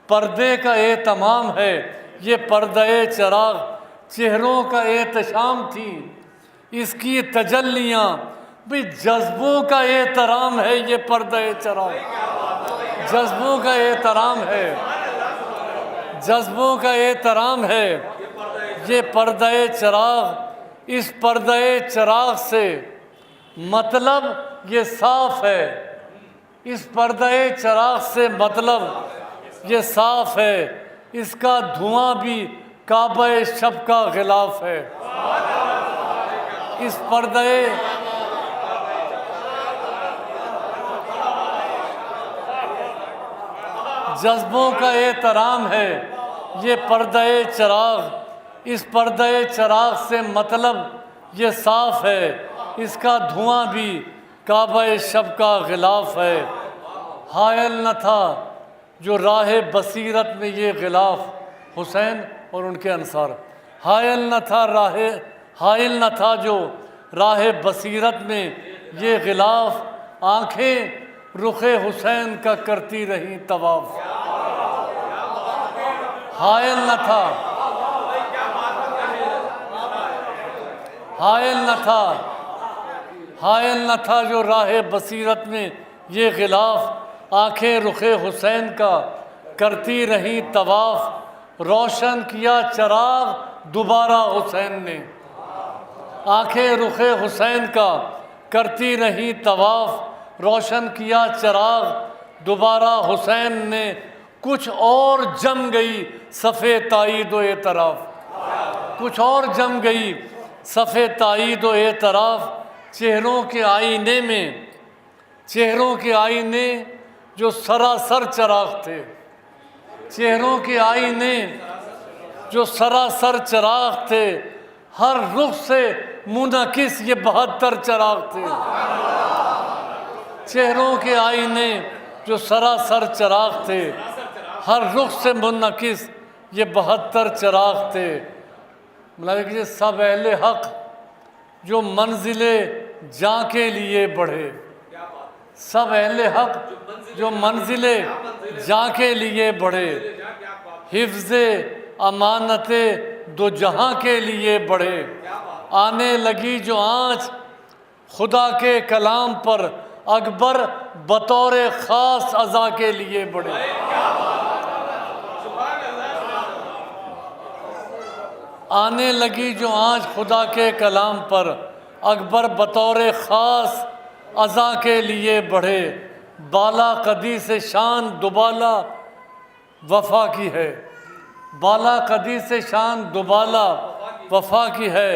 پردے کا اہتمام ہے یہ پردہ چراغ، چہروں کا احتشام تھی اس کی تجلیاں، بھی جذبوں کا احترام ہے یہ پردہ چراغ، جذبوں کا احترام ہے، جذبوں کا احترام ہے یہ پردہ چراغ، اس پردہ چراغ سے مطلب یہ صاف ہے، اس پردہ چراغ سے مطلب یہ صاف ہے، اس کا دھواں بھی کعبہ شب کا غلاف ہے، اس پردہ جذبوں کا احترام ہے یہ پردہ چراغ، اس پردہ چراغ سے مطلب یہ صاف ہے، اس کا دھواں بھی کعبہ شب کا غلاف ہے، حائل نہ تھا جو راہ بصیرت میں یہ غلاف، حسین اور ان کے انصار، حائل نہ تھا جو راہ بصیرت میں یہ غلاف، آنکھیں رخ حسین کا کرتی رہیں طواف، حائل نہ تھا حائل نہ تھا جو راہ بصیرت میں یہ غلاف، آنکھیں رخ حسین کا کرتی رہیں طواف، روشن کیا چراغ دوبارہ حسین نے، آنکھیں رخ حسین کا کرتی رہیں طواف، روشن کیا چراغ دوبارہ حسین نے، کچھ اور جم گئی صف تائید و اعتراف، کچھ اور جم گئی صف تائید و اعتراف، چہروں کے آئینے میں، چہروں کے آئینے جو سراسر چراغ تھے، چہروں کے آئینے جو سراسر چراغ تھے، ہر رخ سے منعکس یہ 72 چراغ تھے، چہروں کے آئینے جو سراسر چراغ تھے، ہر رخ سے منعکس یہ 72 چراغ تھے۔ ملاحظہ کیجیے، سب اہل حق جو منزل جاں کے لیے بڑھے، سب اہل حق جو منزل جاں کے لیے بڑھے، حفظ امانت دو جہاں کے لیے بڑھے، آنے لگی جو آنچ خدا کے کلام پر، اکبر بطور خاص عزا کے لیے بڑھے۔ آنے لگی جو آنچ خدا کے کلام پر، اکبر بطور خاص عزا کے لیے بڑھے، بالا قدی سے شان دوبالا وفا کی ہے، بالا قدی سے شان دوبالا وفا کی ہے،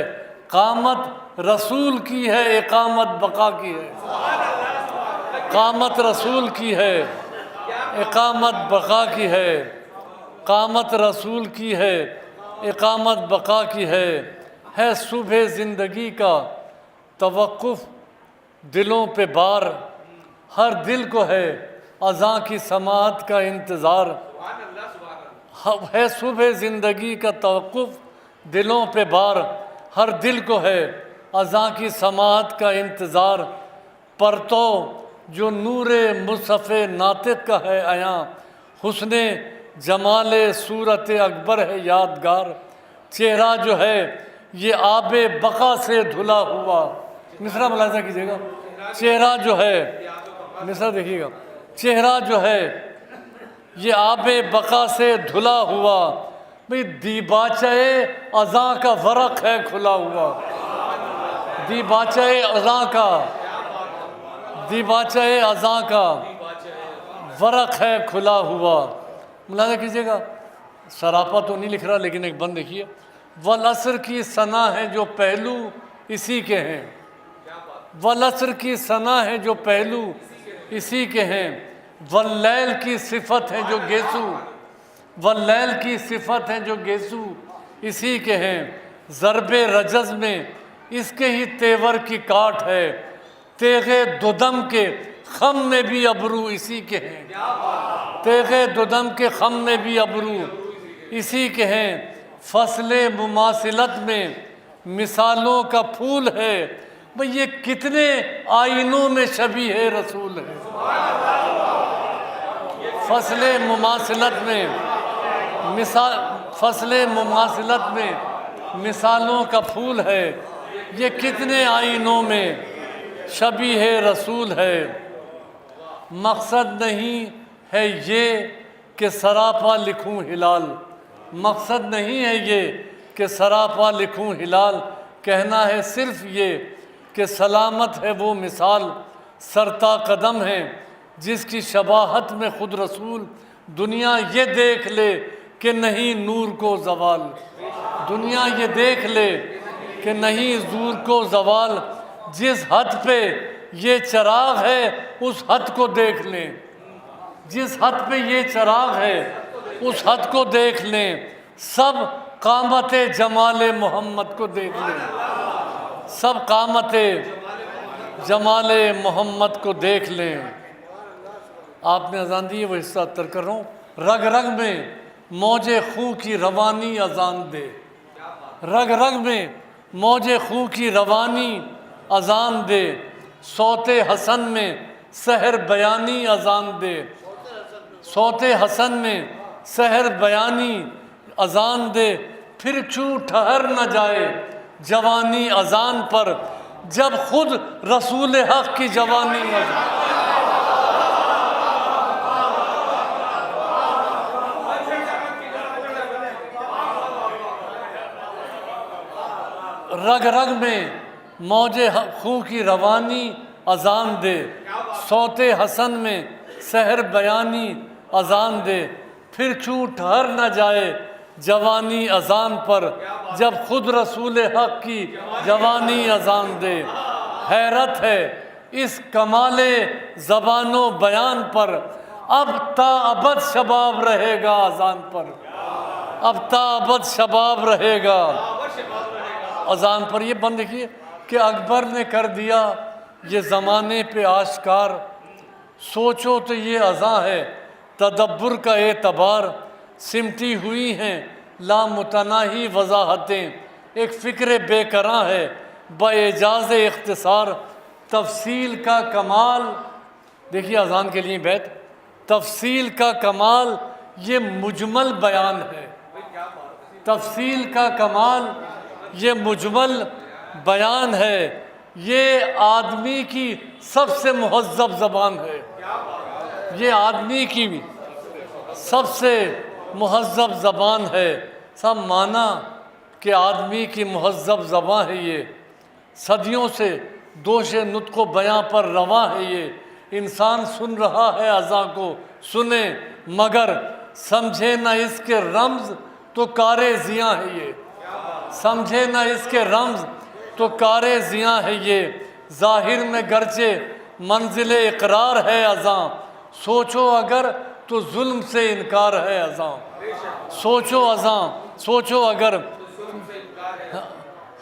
قامت رسول کی ہے اقامت بقا کی ہے، قامت رسول کی ہے اقامت بقا کی ہے، قامت رسول کی ہے اقامت بقا کی ہے صبح زندگی کا توقف دلوں پہ بار، ہر دل کو ہے اذاں کی سماعت کا انتظار، ہے صبح زندگی کا توقف دلوں پہ بار، ہر دل کو ہے اذاں کی سماعت کا انتظار، پرتو جو نور مصحف ناطق کا ہے عیاں، حسن جمال صورت اکبر ہے یادگار، چہرہ جو ہے یہ آب بقا سے دھلا ہوا، مصرع ملاحظہ کیجیے گا، چہرہ جو ہے، مصرع دیکھیے گا، چہرہ جو ہے یہ آب بقا سے دھلا ہوا، بھئی دیباچہ اذاں کا ورق ہے کھلا ہوا، دیباچہ اذاں کا، دیباچہ اذاں کا ورق ہے کھلا ہوا۔ ملاحظہ کیجیے گا، سراپا تو نہیں لکھ رہا لیکن ایک بند دیکھیے، والعصر کی ثنا ہے جو پہلو اسی کے ہیں، والعصر کی ثنا ہے جو پہلو اسی کے ہیں، واللیل کی صفت ہے جو گیسو، واللیل کی صفت ہے جو گیسو اسی کے ہیں، ضرب رجز میں اس کے ہی تیور کی کاٹ ہے، تیغ دودم کے خم میں بھی ابرو اسی کے ہیں، تیغ دودم کے خم میں بھی ابرو اسی کے ہیں، فصل مماثلت میں مثالوں کا پھول ہے، بھئی یہ کتنے آئینوں میں شبیہ رسول ہے، فصل مماثلت میں فصل مماثلت میں مثالوں کا پھول ہے، یہ کتنے آئینوں میں شبیہ رسول ہے، مقصد نہیں ہے یہ کہ سراپا لکھوں ہلال، مقصد نہیں ہے یہ کہ سراپا لکھوں ہلال، کہنا ہے صرف یہ کہ سلامت ہے وہ مثال، سرتا قدم ہے جس کی شباہت میں خود رسول، دنیا یہ دیکھ لے کہ نہیں نور کو زوال، دنیا یہ دیکھ لے کہ نہیں نور کو زوال، جس حد پہ یہ چراغ ہے اس حد کو دیکھ لیں، جس حد پہ یہ چراغ ہے اس حد کو دیکھ لیں، سب قامت جمال محمد کو دیکھ لیں، سب قامت جمال محمد کو دیکھ لیں۔ آپ نے اذان دی ہے وہ حصہ تر کر رہا ہوں، رگ رگ میں موج خوں کی روانی اذان دے، رگ رگ میں موج خوں کی روانی اذان دے، صوت حسن میں سحر بیانی اذان دے، صوت حسن میں سحر بیانی اذان دے، پھر کیوں ٹھہر نہ جائے جوانی اذان پر، جب خود رسول حق کی جوانی اذان، رگ رگ میں موج خوں کی روانی اذان دے، صوت حسن میں سحر بیانی اذان دے، پھر کیوں ٹھہر نہ جائے جوانی اذان پر، جب خود رسول حق کی جوانی اذان دے، حیرت ہے اس کمال زبان و بیان پر، اب تا ابد شباب رہے گا اذان پر، اب تا ابد شباب رہے گا اذان پر۔ یہ بند دیکھیے کہ اکبر نے کر دیا یہ زمانے پہ آشکار، سوچو تو یہ اذاں ہے تدبر کا اعتبار، سمٹی ہوئی ہیں لامتناہی وضاحتیں، ایک فکر بے کراں ہے باعجاز اختصار تفصیل کا کمال. دیکھیے اذان کے لیے بیت. تفصیل کا کمال یہ مجمل بیان ہے. تفصیل کا کمال یہ مجمل بیان ہے. یہ آدمی کی سب سے مہذب زبان ہے. یہ آدمی کی سب سے مہذب زبان ہے. سب مانا کہ آدمی کی مہذب زبان ہے. یہ صدیوں سے دوش نطق و بیاں پر رواں ہے. یہ انسان سن رہا ہے اذان کو سنے مگر سمجھے نہ اس کے رمز تو کار زیاں ہے. یہ سمجھے نہ اس کے رمز تو کار زیاں ہے. یہ ظاہر میں گرچہ منزل اقرار ہے اذان سوچو اگر تو ظلم سے انکار ہے اذان. سوچو اذان سوچو اگر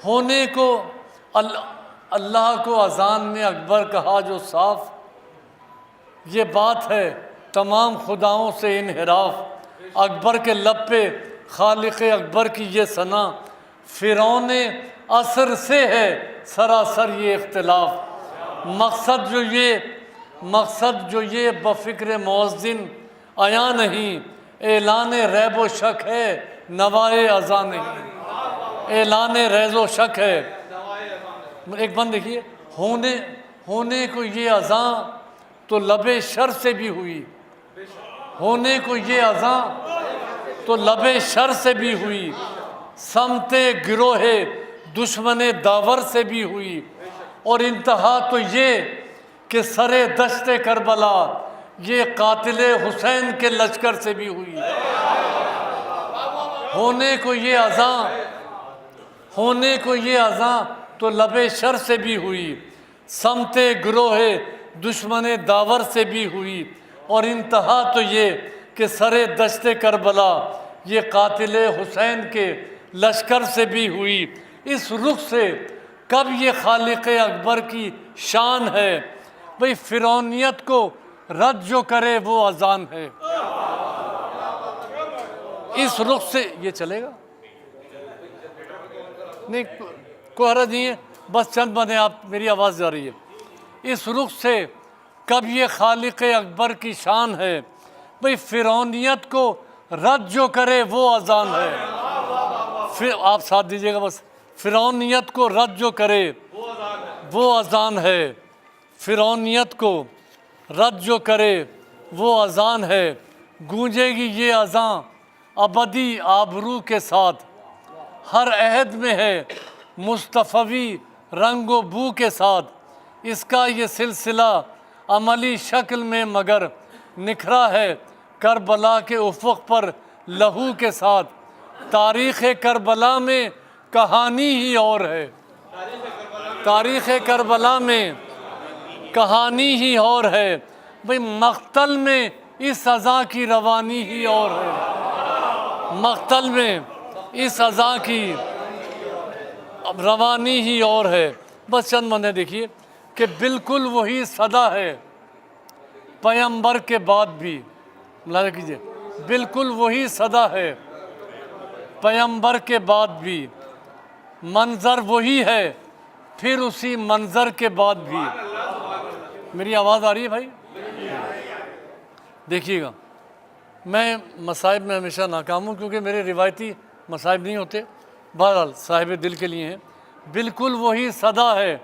ہونے کو اللہ کو اذان میں اکبر کہا جو صاف. یہ بات ہے تمام خداؤں سے انحراف. اکبر کے لب پہ خالق اکبر کی یہ ثنا. فرعون عصر سے ہے سراسر یہ اختلاف. مقصد جو یہ بفکر مؤذن آیا نہیں. اعلان ریب و شک ہے نوائے اذان نہیں. اعلان ریب و شک ہے. ایک بند دیکھیے ہونے کو یہ اذان تو لب شر سے بھی ہوئی. ہونے کو یہ اذان تو لب شر سے بھی ہوئی. سمت گروہ دشمن داور سے بھی ہوئی. اور انتہا تو یہ کہ سر دشت کربلا یہ قاتل حسین کے لشکر سے بھی ہوئی. ہونے کو یہ اذان تو لب شر سے بھی ہوئی. سمت گروہ دشمن داور سے بھی ہوئی. اور انتہا تو یہ کہ سر دشت کربلا یہ قاتل حسین کے لشکر سے بھی ہوئی. اس رخ سے کب یہ خالق اکبر کی شان ہے. بھئی فرعونیت کو رد جو کرے وہ اذان ہے. اس رخ سے یہ چلے گا نہیں کوئی حرج نہیں ہے بس چند بندیں آپ میری آواز جا رہی ہے. اس رخ سے کب یہ خالق اکبر کی شان ہے. بھئی فرعونیت کو رد جو کرے وہ اذان ہے. پھر آپ ساتھ دیجئے گا بس. فرعونیت کو رد جو کرے وہ اذان ہے. فرعونیت کو رد جو کرے وہ اذان ہے. گونجے گی یہ اذان ابدی آبرو کے ساتھ. ہر عہد میں ہے مصطفی رنگ و بو کے ساتھ. اس کا یہ سلسلہ عملی شکل میں مگر نکھرا ہے کربلا کے افق پر لہو کے ساتھ. تاریخ کربلا میں کہانی ہی اور ہے. تاریخ کربلا میں کہانی ہی اور ہے. بھئی مقتل میں اس اذان کی روانی ہی اور ہے. مقتل میں اس اذان کی روانی ہی اور ہے. بس چند بندے دیکھیے کہ بالکل وہی صدا ہے پیغمبر کے بعد بھی. ملاحظہ کیجئے بالکل وہی صدا ہے پیغمبر کے بعد بھی. منظر وہی ہے پھر اسی منظر کے بعد بھی. میری آواز آ رہی ہے بھائی؟ دیکھیے گا میں مصائب میں ہمیشہ ناکام ہوں کیونکہ میرے روایتی مصائب نہیں ہوتے. بہرحال صاحب دل کے لیے ہیں. بالکل وہی صدا ہے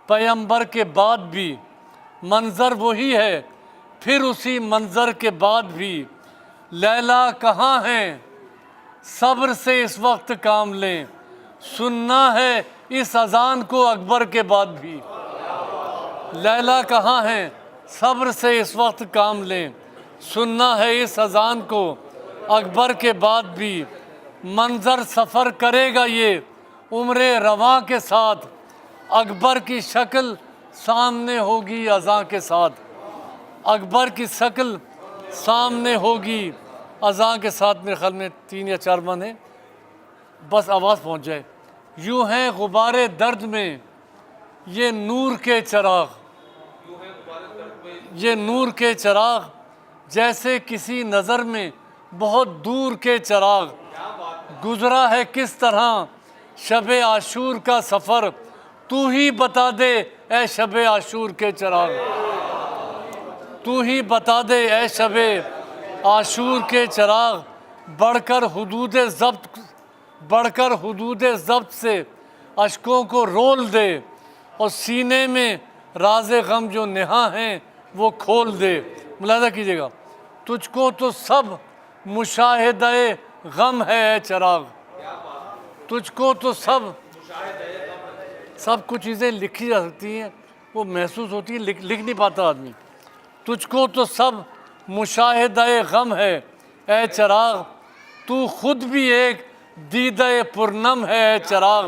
پیغمبر کے بعد بھی. منظر وہی ہے پھر اسی منظر کے بعد بھی. لیلا کہاں ہیں صبر سے اس وقت کام لیں. سننا ہے اس اذان کو اکبر کے بعد بھی. لیلا کہاں ہیں صبر سے اس وقت کام لیں. سننا ہے اس اذان کو اکبر کے بعد بھی. منظر سفر کرے گا یہ عمر رواں کے ساتھ. اکبر کی شکل سامنے ہوگی اذان کے ساتھ. اکبر کی شکل سامنے ہوگی اذان کے ساتھ. میرے خیال میں 3 یا 4 بند ہیں بس آواز پہنچ جائے. یوں ہیں غبار درد میں یہ نور کے چراغ. یہ نور کے چراغ جیسے کسی نظر میں بہت دور کے چراغ. گزرا ہے کس طرح شب عاشور کا سفر تو ہی بتا دے اے شب عاشور کے چراغ، تو ہی بتا دے اے شب عاشور کے چراغ، بڑھ کر حدود ضبط سے اشکوں کو رول دے، اور سینے میں راز غم جو نہاں ہیں وہ کھول دے۔ ملاحظہ کیجیے گا، تجھ کو تو سب مشاہدہ غم ہے اے چراغ، تجھ کو تو سب کچھ چیزیں لکھی جا سکتی ہیں، وہ محسوس ہوتی ہیں، لکھ نہیں پاتا آدمی۔ تجھ کو تو سب مشاہدہ غم ہے اے چراغ، تو خود بھی ایک دیدہ پرنم ہے اے چراغ،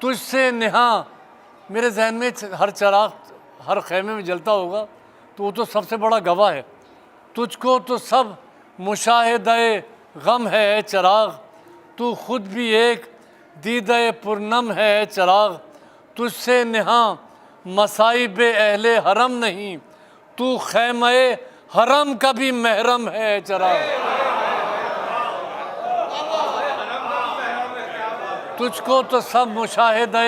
تجھ سے نہاں۔ میرے ذہن میں ہر چراغ ہر خیمے میں جلتا ہوگا تو وہ تو سب سے بڑا گواہ ہے۔ تجھ کو تو سب مشاہدہ غم ہے اے چراغ، تو خود بھی ایک دیدہ پرنم ہے اے چراغ، تجھ سے نہاں مصائب اہل حرم نہیں، تو خیمہ حرم کا بھی محرم ہے اے چراغ۔ تجھ کو تو سب مشاہدہ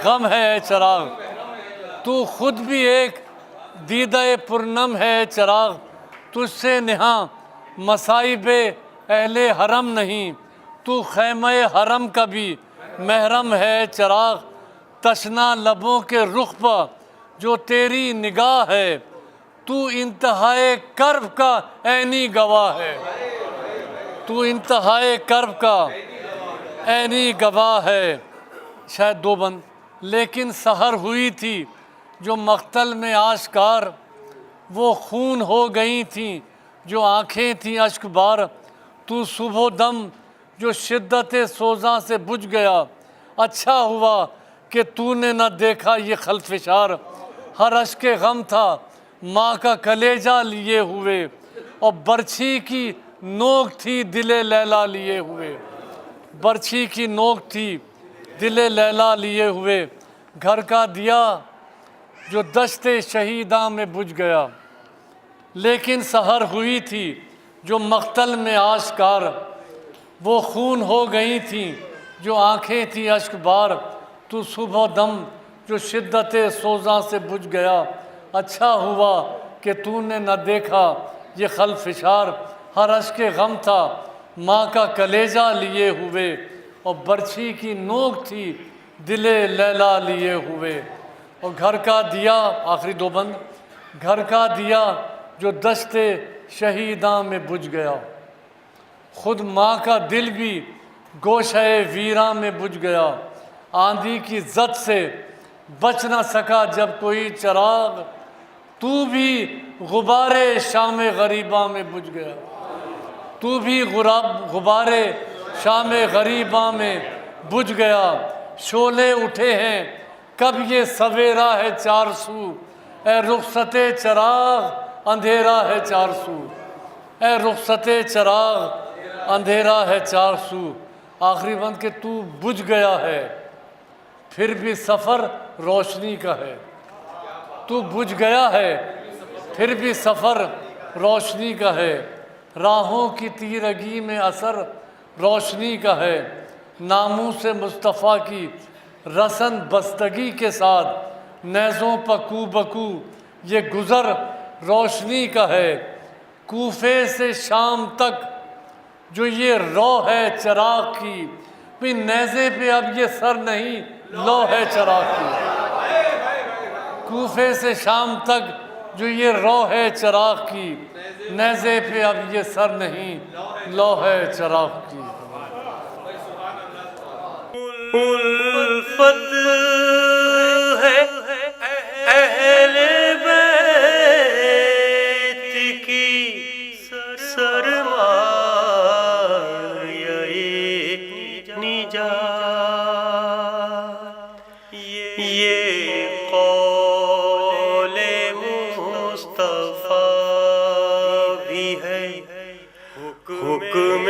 غم ہے اے چراغ، تو خود بھی ایک دیدہ پرنم ہے اے چراغ، تجھ سے نہاں مصائب اہل حرم نہیں، تو خیمہ حرم کا بھی محرم ہے اے چراغ۔ تشنا لبوں کے رخ پر جو تیری نگاہ ہے، تو انتہائے کرب کا عینی گواہ ہے، تو انتہائے کرب کا عینی گواہ ہے۔ شاید دو بند۔ لیکن سحر ہوئی تھی جو مقتل میں آشکار، وہ خون ہو گئی تھیں جو آنکھیں تھیں اشک بار، تو صبح و دم جو شدت سوزاں سے بجھ گیا، اچھا ہوا کہ تو نے نہ دیکھا یہ خلفشار، ہر اشک غم تھا ماں کا کلیجہ لیے ہوئے، اور برچھی کی نوک تھی دل لیلا لیے ہوئے، برچھی کی نوک تھی دل لیلا لیے ہوئے، گھر کا دیا جو دشت شہیداں میں بجھ گیا۔ لیکن سحر ہوئی تھی جو مقتل میں آشکار، وہ خون ہو گئی تھیں جو آنکھیں تھیں اشک بار، تو صبح و دم جو شدت سوزاں سے بجھ گیا، اچھا ہوا کہ تو نے نہ دیکھا یہ خلفشار، ہر اشک غم تھا ماں کا کلیجہ لیے ہوئے، اور برچھی کی نوک تھی دل لیلا لیے ہوئے، اور گھر کا دیا، آخری دو بند، گھر کا دیا جو دشت شہیداں میں بجھ گیا، خود ماں کا دل بھی گوشہ ویراں میں بجھ گیا، آندھی کی زد سے بچ نہ سکا جب کوئی چراغ، تو بھی غبار شام غریباں میں بجھ گیا، تو بھی غبار شام غریباں میں بجھ گیا، شعلے اٹھے ہیں کب یہ سویرا ہے چار سو، اے رخصت چراغ اندھیرا ہے چار سو، اے رخصت چراغ اندھیرا ہے چار سو۔ آخری بند کہ تو بجھ گیا ہے پھر بھی سفر روشنی کا ہے، تو بجھ گیا ہے پھر بھی سفر روشنی کا ہے، راہوں کی تیرگی میں اثر روشنی کا ہے، ناموس مصطفیٰ کی رسن بستگی کے ساتھ نیزوں پر کو بکو یہ گزر روشنی کا ہے، کوفے سے شام تک جو یہ رو ہے چراغ کی، بھی نیزے پہ اب یہ سر نہیں لو ہے چراغ کی، کوفے سے شام تک جو یہ رو ہے چراغ کی، نیزے پہ اب یہ سر نہیں لو ہے چراغ کی۔ الفت ہے اہل بیت کی سرمایہ نجات، یہ قول مصطفیٰ بھی ہے، حکم